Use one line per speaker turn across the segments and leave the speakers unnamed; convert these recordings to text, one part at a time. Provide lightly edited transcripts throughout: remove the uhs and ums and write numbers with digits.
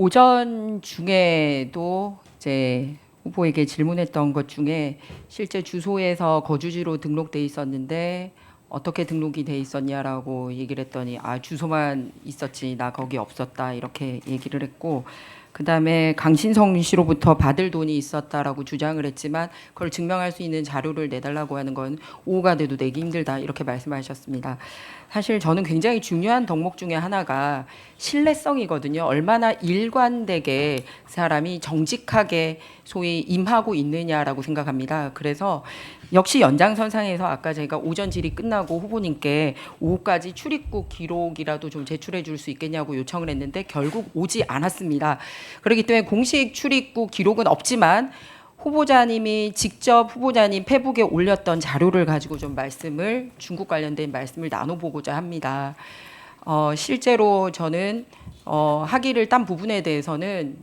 오전 중에도 이제 후보에게 질문했던 것 중에 실제 주소에서 거주지로 등록돼 있었는데 어떻게 등록이 돼 있었냐라고 얘기를 했더니 주소만 있었지 나 거기 없었다 이렇게 얘기를 했고, 그다음에 강신성 씨로부터 받을 돈이 있었다라고 주장을 했지만 그걸 증명할 수 있는 자료를 내달라고 하는 건 오후가 돼도 내기 힘들다 이렇게 말씀하셨습니다. 사실 저는 굉장히 중요한 덕목 중에 하나가 신뢰성이거든요. 얼마나 일관되게 사람이 정직하게 소위 임하고 있느냐라고 생각합니다. 그래서 역시 연장선상에서 아까 제가 오전 질의 끝나고 후보님께 오후까지 출입국 기록이라도 좀 제출해 줄 수 있겠냐고 요청을 했는데 결국 오지 않았습니다. 그렇기 때문에 공식 출입국 기록은 없지만 후보자님이 직접 후보자님 페북에 올렸던 자료를 가지고 좀 중국 관련된 말씀을 나눠보고자 합니다. 실제로 저는 학위를 딴 부분에 대해서는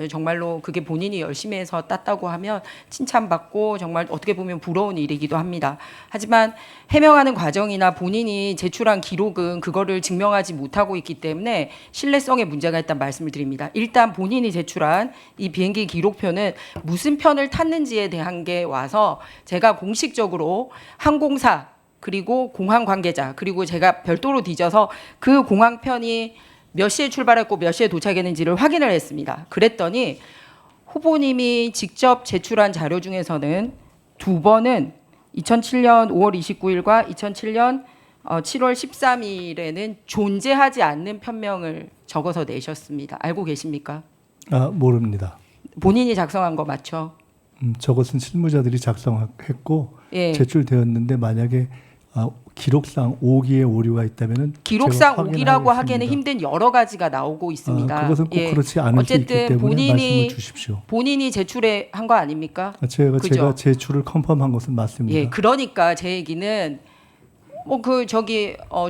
정말로 그게 본인이 열심히 해서 땄다고 하면 칭찬받고 정말 어떻게 보면 부러운 일이기도 합니다. 하지만 해명하는 과정이나 본인이 제출한 기록은 그거를 증명하지 못하고 있기 때문에 신뢰성에 문제가 있다는 말씀을 드립니다. 일단 본인이 제출한 이 비행기 기록표는 무슨 편을 탔는지에 대한 게 와서 제가 공식적으로 항공사 그리고 공항 관계자 그리고 제가 별도로 뒤져서 그 공항편이 몇 시에 출발했고 몇 시에 도착했는지를 확인을 했습니다. 그랬더니 후보님이 직접 제출한 자료 중에서는 두 번은 2007년 5월 29일과 2007년 7월 13일에는 존재하지 않는 편명을 적어서 내셨습니다. 알고 계십니까?
모릅니다.
본인이 작성한 거 맞죠?
저것은 실무자들이 작성했고 제출되었는데 만약에 기록상 오기의 오류가 있다면은
기록상 오기라고 하기에는 힘든 여러 가지가 나오고 있습니다.
그것은 꼭 그렇지 않을 수 있기 때문에 말씀을 주십시오.
본인이 제출한 거 아닙니까?
제가 제출을 컨펌한 것은 맞습니다.
그러니까 제 얘기는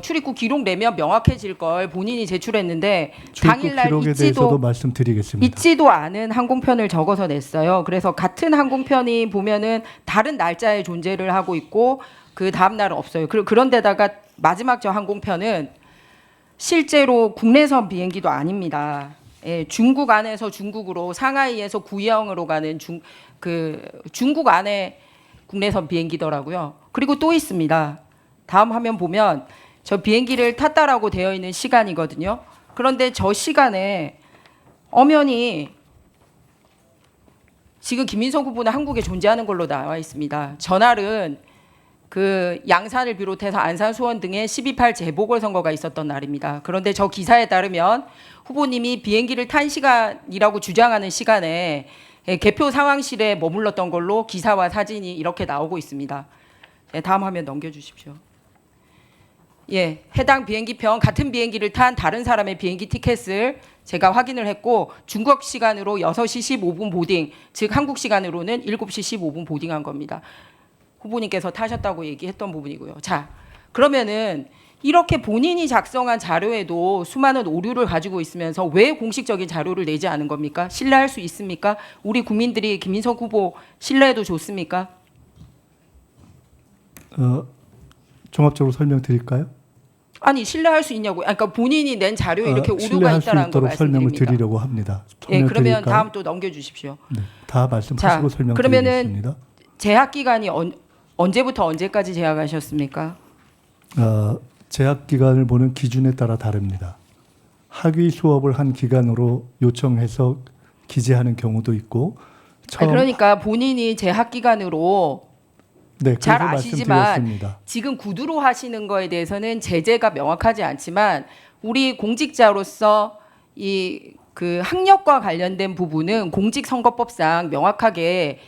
출입국 기록 내면 명확해질 걸 본인이 제출했는데 당일날
기록에 대해서도 말씀드리겠습니다.
있지도 않은 항공편을 적어서 냈어요. 그래서 같은 항공편이 보면은 다른 날짜에 존재를 하고 있고 그 다음 날은 없어요. 그런데다가 마지막 저 항공편은 실제로 국내선 비행기도 아닙니다. 중국 안에서 중국으로 상하이에서 구이형으로 가는 중국 안에 국내선 비행기더라고요. 그리고 또 있습니다. 다음 화면 보면 저 비행기를 탔다라고 되어 있는 시간이거든요. 그런데 저 시간에 엄연히 지금 김민석 후보는 한국에 존재하는 걸로 나와 있습니다. 전날은 그 양산을 비롯해서 안산, 수원 등의 12.8 재보궐선거가 있었던 날입니다. 그런데 저 기사에 따르면 후보님이 비행기를 탄 시간이라고 주장하는 시간에 개표 상황실에 머물렀던 걸로 기사와 사진이 이렇게 나오고 있습니다. 다음 화면 넘겨주십시오. 해당 비행기편 같은 비행기를 탄 다른 사람의 비행기 티켓을 제가 확인을 했고 중국 시간으로 6시 15분 보딩, 즉 한국 시간으로는 7시 15분 보딩한 겁니다. 후보님께서 타셨다고 얘기했던 부분이고요. 자, 그러면은 이렇게 본인이 작성한 자료에도 수많은 오류를 가지고 있으면서 왜 공식적인 자료를 내지 않은 겁니까? 신뢰할 수 있습니까? 우리 국민들이 김민석 후보 신뢰해도 좋습니까?
종합적으로 설명드릴까요?
아니 신뢰할 수 있냐고요. 그러니까 본인이 낸 자료에 이렇게 오류가
신뢰할
있다는 거
수 있도록 설명을
말씀드립니다.
드리려고 합니다.
그러면 다음 또 넘겨주십시오.
다 말씀하시고 설명드리겠습니다.
재학 기간이 언제부터 언제까지 재학하셨습니까?
재학 기간을 보는 기준에 따라 다릅니다. 학위 수업을 한 기간으로 요청해서 기재하는 경우도 있고
그러니까 본인이 재학 기간으로 잘 아시지만 지금 구두로 하시는 거에 대해서는 제재가 명확하지 않지만 우리 공직자로서 그 학력과 관련된 부분은 공직선거법상 명확하게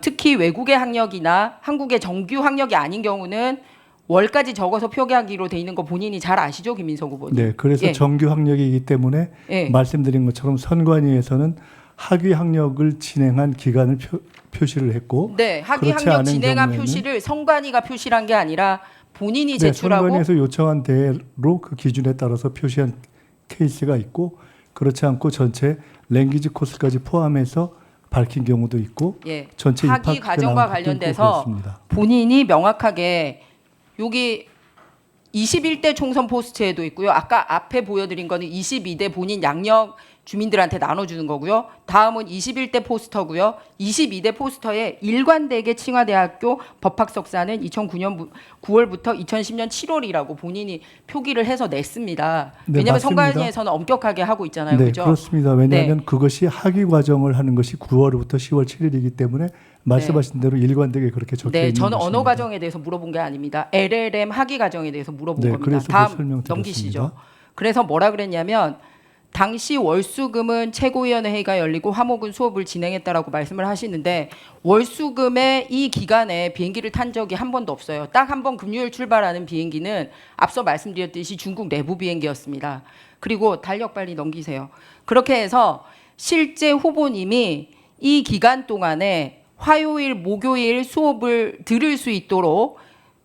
특히 외국의 학력이나 한국의 정규 학력이 아닌 경우는 월까지 적어서 표기하기로 돼 있는 거 본인이 잘 아시죠, 김민석 후보님?
네, 그래서 정규 학력이기 때문에 말씀드린 것처럼 선관위에서는 학위 학력을 진행한 기간을 표시를 했고,
학위 학력 진행한 표시를 선관위가 표시한 게 아니라 본인이 제출하고
선관위에서 요청한 대로 그 기준에 따라서 표시한 케이스가 있고 그렇지 않고 전체 랭귀지 코스까지 포함해서 밝힌 경우도 있고 전체
학위 과정과 관련돼서 본인이 명확하게 여기 21대 총선 포스트에도 있고요. 아까 앞에 보여드린 거는 22대 본인 양력 주민들한테 나눠주는 거고요. 다음은 21대 포스터고요. 22대 포스터에 일관되게 칭화대학교 법학석사는 2009년 9월부터 2010년 7월이라고 본인이 표기를 해서 냈습니다.
네,
왜냐하면
맞습니다.
선관위에서는 엄격하게 하고 있잖아요.
네,
그죠?
그렇습니다. 왜냐하면 그것이 학위 과정을 하는 것이 9월부터 10월 7일이기 때문에 말씀하신 대로 일관되게 그렇게 적혀
네,
있는
저는
것입니다.
언어 과정에 대해서 물어본 게 아닙니다. LLM 학위 과정에 대해서 물어본
네,
겁니다.
그래서 그
다음
설명드렸습니다.
넘기시죠. 그래서 뭐라 그랬냐면 당시 월수금은 최고위원회 회의가 열리고 화목은 수업을 진행했다라고 말씀을 하시는데 월수금의 이 기간에 비행기를 탄 적이 한 번도 없어요. 딱 한 번 금요일 출발하는 비행기는 앞서 말씀드렸듯이 중국 내부 비행기였습니다. 그리고 달력 빨리 넘기세요. 그렇게 해서 실제 후보님이 이 기간 동안에 화요일, 목요일 수업을 들을 수 있도록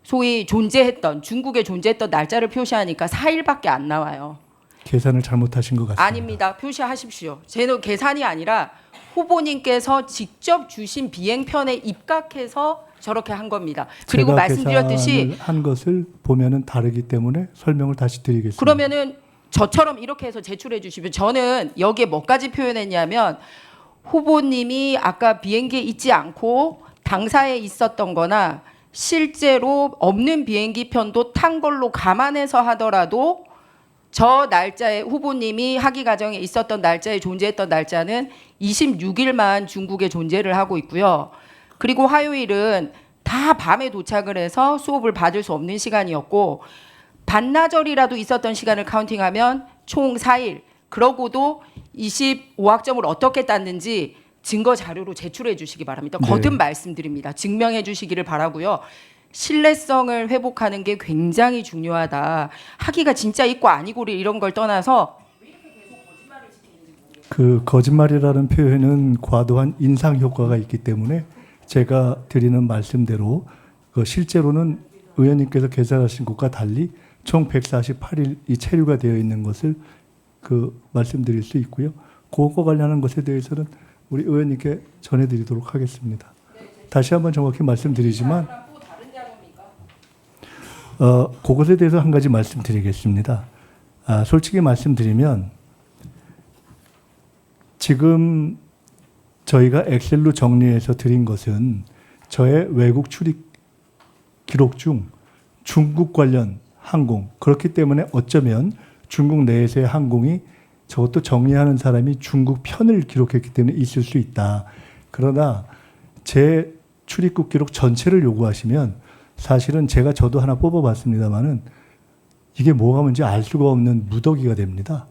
소위 존재했던 중국에 존재했던 날짜를 표시하니까 4일밖에 안 나와요.
계산을 잘못하신 것 같습니다.
아닙니다. 표시하십시오. 쟤는 계산이 아니라 후보님께서 직접 주신 비행편에 입각해서 저렇게 한 겁니다. 그리고
제가
말씀드렸듯이
계산을 한 것을 보면은 다르기 때문에 설명을 다시 드리겠습니다.
그러면은 저처럼 이렇게 해서 제출해 주시면 저는 여기에 뭐까지 표현했냐면 후보님이 아까 비행기에 있지 않고 당사에 있었던 거나 실제로 없는 비행기 편도 탄 걸로 감안해서 하더라도 저 날짜에 후보님이 학위 과정에 있었던 날짜에 존재했던 날짜는 26일만 중국에 존재를 하고 있고요. 그리고 화요일은 다 밤에 도착을 해서 수업을 받을 수 없는 시간이었고 반나절이라도 있었던 시간을 카운팅하면 총 4일. 그러고도 25학점을 어떻게 땄는지 증거 자료로 제출해 주시기 바랍니다. 거듭
네.
말씀드립니다. 증명해 주시기를 바라고요. 신뢰성을 회복하는 게 굉장히 중요하다. 학위가 진짜 있고 아니고를 이런 걸 떠나서
그 거짓말이라는 표현은 과도한 인상 효과가 있기 때문에 제가 드리는 말씀대로 그 실제로는 의원님께서 계산하신 것과 달리 총 148일이 체류가 되어 있는 것을 그 말씀드릴 수 있고요. 그것과 관련한 것에 대해서는 우리 의원님께 전해드리도록 하겠습니다. 다시 한번 정확히 말씀드리지만 그것에 대해서 한 가지 말씀드리겠습니다. 솔직히 말씀드리면 지금 저희가 엑셀로 정리해서 드린 것은 저의 외국 출입 기록 중 중국 관련 항공, 그렇기 때문에 어쩌면 중국 내에서의 항공이 저것도 정리하는 사람이 중국 편을 기록했기 때문에 있을 수 있다. 그러나 제 출입국 기록 전체를 요구하시면 사실은 저도 하나 뽑아봤습니다만은 이게 뭐가 뭔지 알 수가 없는 무더기가 됩니다.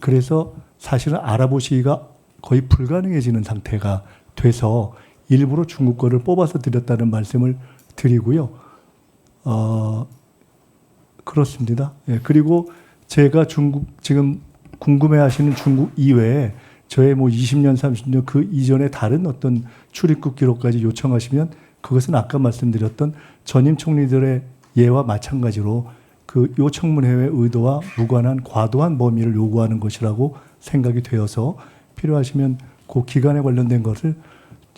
그래서 사실은 알아보시기가 거의 불가능해지는 상태가 돼서 일부러 중국 거를 뽑아서 드렸다는 말씀을 드리고요. 그렇습니다. 예, 그리고 제가 중국 지금 궁금해하시는 중국 이외에 저의 뭐 20년, 30년 그 이전에 다른 어떤 출입국 기록까지 요청하시면 그것은 아까 말씀드렸던 전임 총리들의 예와 마찬가지로 그 요청문회의 의도와 무관한 과도한 범위를 요구하는 것이라고 생각이 되어서 필요하시면 그 기간에 관련된 것을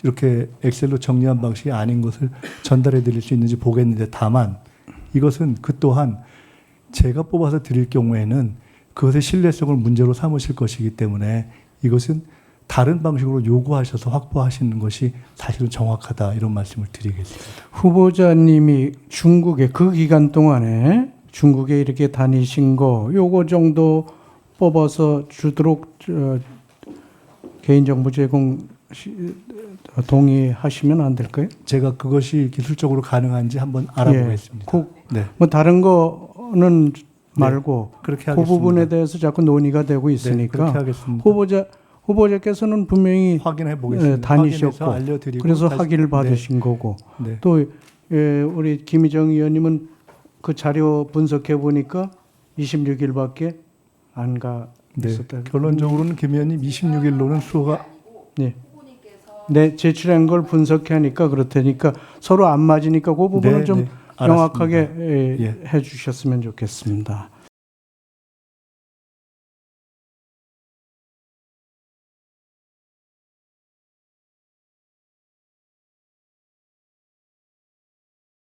이렇게 엑셀로 정리한 방식이 아닌 것을 전달해 드릴 수 있는지 보겠는데 다만 이것은 그 또한 제가 뽑아서 드릴 경우에는 그것의 신뢰성을 문제로 삼으실 것이기 때문에 이것은 다른 방식으로 요구하셔서 확보하시는 것이 사실은 정확하다 이런 말씀을 드리겠습니다.
후보자님이 중국에 그 기간 동안에 중국에 이렇게 다니신 거 요거 정도 뽑아서 주도록 개인정보 제공 동의하시면 안 될까요?
제가 그것이 기술적으로 가능한지 한번 알아보겠습니다. 네.
뭐 다른 거는 말고
그렇게
그
하겠습니다.
부분에 대해서 자꾸 논의가 되고
네,
있으니까
그렇게 하겠습니다.
후보자께서는 분명히
확인해 보겠습니다.
다니셨고
알려드리고
그래서
다시,
학위를 받으신 거고
네.
또 우리 김희정 의원님은 그 자료 분석해 보니까 26일밖에 안 가
네.
있었다.
결론적으로는 김 의원님 26일로는 수호가
네, 제출한 걸 분석하니까 그렇다니까 서로 안 맞으니까 그 부분을
네,
좀
네.
명확하게
알았습니다. 예.
해주셨으면 좋겠습니다.